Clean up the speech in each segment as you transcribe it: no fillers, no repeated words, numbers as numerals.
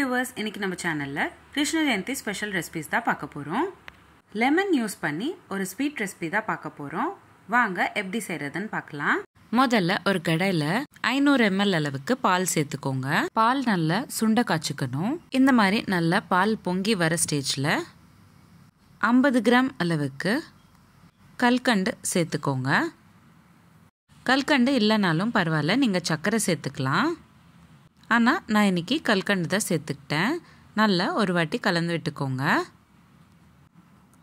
viewers, இன்னைக்கு நம்ம சேனல்ல கிருஷ்ண ஜெயந்தி ஸ்பெஷல் ரெசிபீஸ் தான் பார்க்க போறோம். லெமன் யூஸ் பண்ணி ஒரு ஸ்வீட் ரெசிபி தான் பார்க்க போறோம். வாங்க எப்படி செய்யறதுன்னு பார்க்கலாம். முதல்ல ஒரு கடாயில 500 ml அளவுக்கு பால் சேர்த்துக்கோங்க. பால் நல்லா சுண்ட காய்ச்சிக்கணும். இந்த மாதிரி நல்லா பால் பொங்கி வர ஸ்டேஜ்ல 50 கிராம் அளவுக்கு கல்கண்டு சேர்த்துக்கோங்க. கல்கண்டு இல்லைனாலும் பரவாயில்ல, நீங்கள் சர்க்கரை சேர்த்துக்கலாம். ஆனால் நான் இன்றைக்கி கல்கண்டு தான் சேர்த்துக்கிட்டேன். நல்லா ஒரு வாட்டி கலந்து விட்டுக்கோங்க.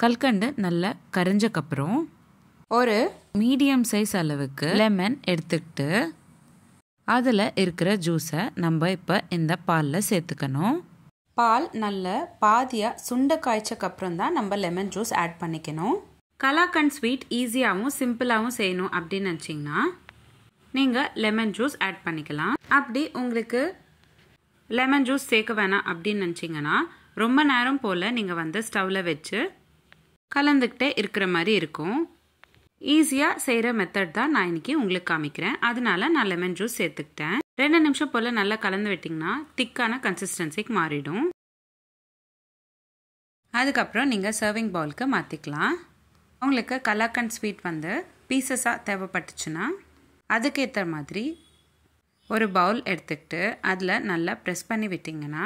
கல்கண்டு நல்லா கரைஞ்சக்கப்புறம் ஒரு மீடியம் சைஸ் அளவுக்கு லெமன் எடுத்துக்கிட்டு அதில் இருக்கிற ஜூஸை நம்ம இப்போ இந்த பாலில் சேர்த்துக்கணும். பால் நல்ல பாதியாக சுண்ட காய்ச்சக்கப்புறம் தான் நம்ம லெமன் ஜூஸ் ஆட் பண்ணிக்கணும். கலாக்கண்ட் ஸ்வீட் ஈஸியாகவும் சிம்பிளாகவும் செய்யணும் அப்படின்னு நினச்சிங்கன்னா நீங்கள் லெமன் ஜூஸ் ஆட் பண்ணிக்கலாம். அப்படி உங்களுக்கு லெமன் ஜூஸ் சேர்க்க வேணாம் அப்படின்னு நினச்சிங்கன்னா ரொம்ப நேரம் போல் நீங்கள் ஸ்டவ்வில் வச்சு கலந்துக்கிட்டே இருக்கிற மாதிரி இருக்கும். ஈஸியாக செய்கிற மெத்தட் தான் நான் இன்றைக்கி உங்களுக்கு காமிக்கிறேன். அதனால நான் லெமன் ஜூஸ் சேர்த்துக்கிட்டேன். 2 நிமிஷம் போல் நல்லா கலந்து விட்டிங்கன்னா திக்கான கன்சிஸ்டன்சிக்கு மாறிடும். அதுக்கப்புறம் நீங்கள் சர்விங் பவுலுக்கு மாற்றிக்கலாம். உங்களுக்கு கலாக்கண்ட் ஸ்வீட் பீசஸாக தேவைப்பட்டுச்சுன்னா அதுக்கேற்ற மாதிரி ஒரு பவுல் எடுத்துக்கிட்டு அதில் நல்லா ப்ரெஸ் பண்ணி விட்டிங்கன்னா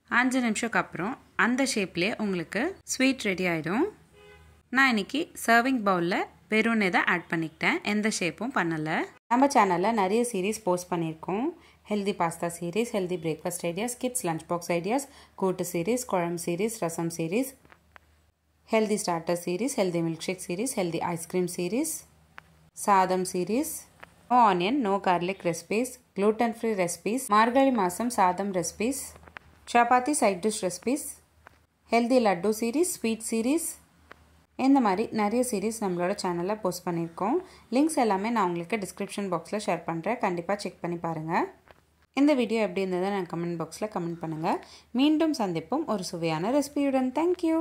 5 நிமிஷத்துக்கு அப்புறம் அந்த ஷேப்லேயே உங்களுக்கு ஸ்வீட் ரெடி ஆகிடும். நான் இன்றைக்கி சர்விங் பவுலில் வெறும்னே தான் ஆட் பண்ணிக்கிட்டேன், எந்த ஷேப்பும் பண்ணலை. நம்ம சேனலில் நிறைய சீரீஸ் போஸ்ட் பண்ணியிருக்கோம். Healthy pasta series, healthy breakfast ideas, kids lunch box ideas, கூட்டு சீரீஸ், குழம்பு சீரீஸ், ரசம் series, healthy starter series, healthy milkshake series, healthy ice cream series, sadam series, no onion, no garlic recipes, gluten free recipes, margali masam sadam recipes, chapati side dish recipes, healthy laddu series, sweet series, இந்த மாதிரி நிறைய series நம்மளோட சேனலில் post பண்ணியிருக்கோம். Links எல்லாமே நான் உங்களுக்கு description பாக்ஸில் ஷேர் பண்ணுறேன். கண்டிப்பாக செக் பண்ணி பாருங்கள். இந்த வீடியோ எப்படி இருந்ததை நான் கமெண்ட் பாக்ஸில் கமெண்ட் பண்ணுங்கள். மீண்டும் சந்திப்போம் ஒரு சுவையான ரெசிபியுடன். தேங்க்யூ.